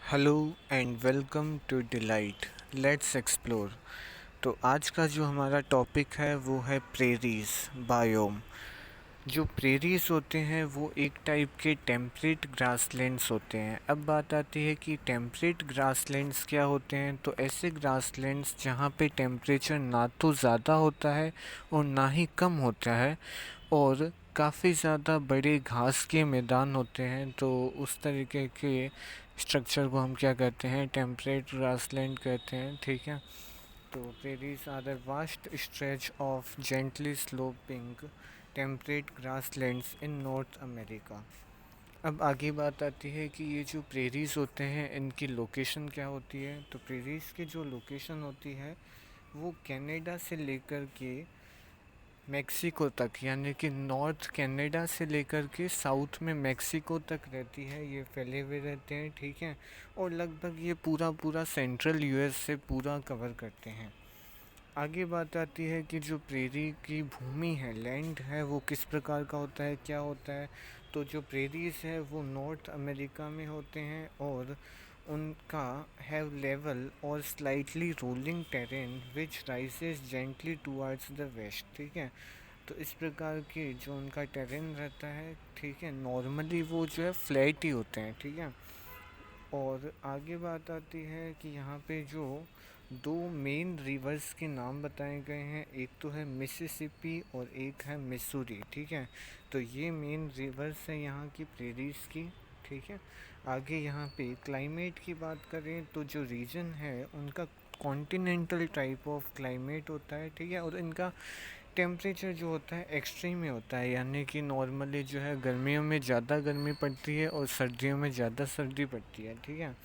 Hello and welcome to delight let's explore. तो आज का जो हमारा टॉपिक है वो है प्रेरीज बायोम। जो प्रेरीज होते हैं वो एक टाइप के टेम्परेट ग्रासलैंड्स होते हैं। अब बात आती है कि टेम्परेट ग्रासलैंड्स क्या होते हैं। तो ऐसे ग्रासलैंड्स जहाँ पे टेम्परेचर ना तो ज़्यादा होता है और ना ही कम होता है, और काफ़ी ज़्यादा बड़े घास के मैदान होते हैं। तो उस तरीके के स्ट्रक्चर को हम क्या कहते हैं, टेम्परेट ग्रासलैंड कहते हैं। ठीक है। तो prairies are the vast stretch of gently sloping temperate grasslands in North America. अब आगे बात आती है कि ये जो प्रेरीज होते हैं इनकी लोकेशन क्या होती है। तो प्रेरीज की जो लोकेशन होती है वो कनाडा से लेकर के मेक्सिको तक, यानी कि नॉर्थ कनाडा से लेकर के साउथ में मेक्सिको तक रहती है। ये फैले हुए रहते हैं। ठीक है। और लगभग ये पूरा पूरा सेंट्रल यूएस से पूरा कवर करते हैं। आगे बात आती है कि जो प्रेरी की भूमि है, लैंड है, वो किस प्रकार का होता है, क्या होता है। तो जो प्रेरीज है वो नॉर्थ अमेरिका में होते हैं और उनका हैव लेवल और slightly rolling terrain which rises gently towards the west. ठीक है। तो इस प्रकार के जो उनका टेरेन रहता है, ठीक है, नॉर्मली वो जो है फ्लैट ही होते हैं। ठीक है। और आगे बात आती है कि यहाँ पे जो दो मेन रिवर्स के नाम बताए गए हैं, एक तो है मिसिसिपी और एक है मिसूरी। ठीक है। तो ये मेन रिवर्स है यहाँ की प्रेरीज की। ठीक है। आगे यहाँ पे क्लाइमेट की बात करें तो जो रीजन है उनका कॉन्टिनेंटल टाइप ऑफ क्लाइमेट होता है। ठीक है। और इनका टेम्परेचर जो होता है एक्सट्रीम में होता है, यानी कि नॉर्मली जो है गर्मियों में ज़्यादा गर्मी पड़ती है और सर्दियों में ज़्यादा सर्दी पड़ती है। ठीक है।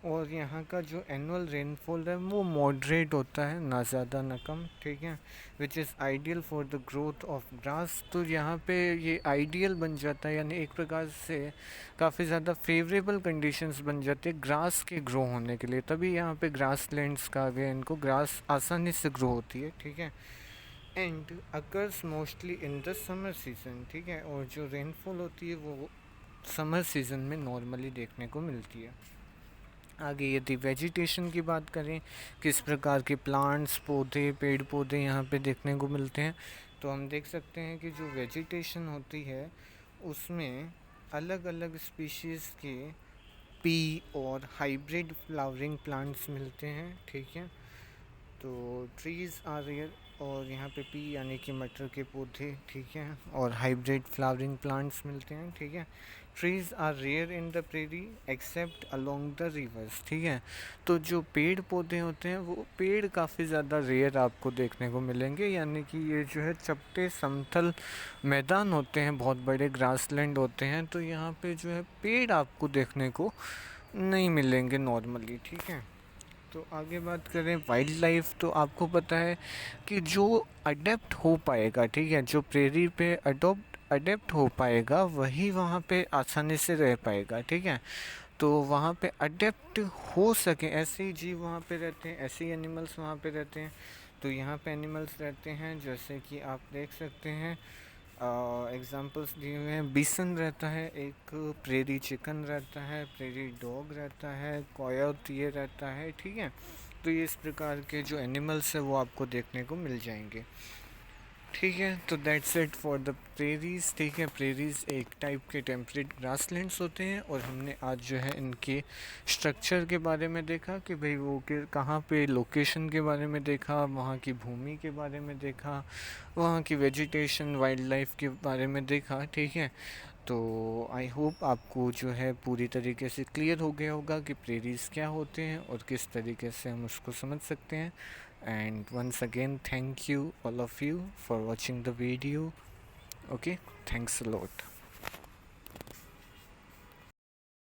और यहाँ का जो एनुअल रेनफॉल है वो मॉडरेट होता है, ना ज़्यादा ना कम। ठीक है। Which is ideal for the growth of grass. तो यहाँ पे ये आइडियल बन जाता है, यानी एक प्रकार से काफ़ी ज़्यादा फेवरेबल कंडीशंस बन जाते हैं ग्रास के ग्रो होने के लिए। तभी यहाँ पे ग्रास लैंड्स कहा गया, इनको ग्रास आसानी से ग्रो होती है। ठीक है। And occurs mostly in the summer season. ठीक है। और जो रेनफॉल होती है वो समर सीज़न में नॉर्मली देखने को मिलती है। आगे यदि वेजिटेशन की बात करें, किस प्रकार के प्लांट्स, पौधे, पेड़ पौधे यहाँ पे देखने को मिलते हैं, तो हम देख सकते हैं कि जो वेजिटेशन होती है उसमें अलग अलग स्पीशीज़ के पी और हाइब्रिड फ्लावरिंग प्लांट्स मिलते हैं। ठीक है। तो ट्रीज़ आर रेयर, और यहाँ पे पी यानी कि मटर के पौधे, ठीक है, और हाइब्रिड फ्लावरिंग प्लांट्स मिलते हैं। ठीक है। Trees are rare in the prairie except along the rivers. ठीक है। तो जो पेड़ पौधे होते हैं वो पेड़ काफ़ी ज़्यादा रेयर आपको देखने को मिलेंगे, यानी कि ये जो है चपटे समतल मैदान होते हैं, बहुत बड़े ग्रासलैंड होते हैं। तो यहाँ पे जो है पेड़ आपको देखने को नहीं मिलेंगे नॉर्मली। ठीक है। तो आगे बात करें वाइल्ड लाइफ, तो आपको पता है कि जो अडेप्ट हो पाएगा, ठीक है, जो प्रेरी पे अडेप्ट हो पाएगा वही वहाँ पे आसानी से रह पाएगा। ठीक है। तो वहाँ पे अडेप्ट हो सके ऐसे ही जीव वहाँ पे रहते हैं, ऐसे ही एनिमल्स वहाँ पे रहते हैं। तो यहाँ पे एनिमल्स रहते हैं जैसे कि आप देख सकते हैं, एग्जांपल्स दिए हुए हैं। बिसन रहता है, एक प्रेरी चिकन रहता है, प्रेरी डॉग रहता है, कोयोट ये रहता है। ठीक है। तो ये इस प्रकार के जो एनिमल्स है वो आपको देखने को मिल जाएंगे। ठीक है। तो that's it for the prairies. ठीक है। प्रेरीज एक टाइप के टेम्परेट ग्रासलैंड्स होते हैं, और हमने आज जो है इनके स्ट्रक्चर के बारे में देखा कि भाई वो कि कहाँ पे लोकेशन के बारे में देखा, वहाँ की भूमि के बारे में देखा, वहाँ की वेजिटेशन वाइल्ड लाइफ के बारे में देखा। ठीक है। तो आई होप आपको जो है पूरी तरीके से क्लियर हो गया होगा कि प्रेरीज क्या होते हैं और किस तरीके से हम उसको समझ सकते हैं। And once again, thank you all of you for watching the video. Okay, thanks a lot.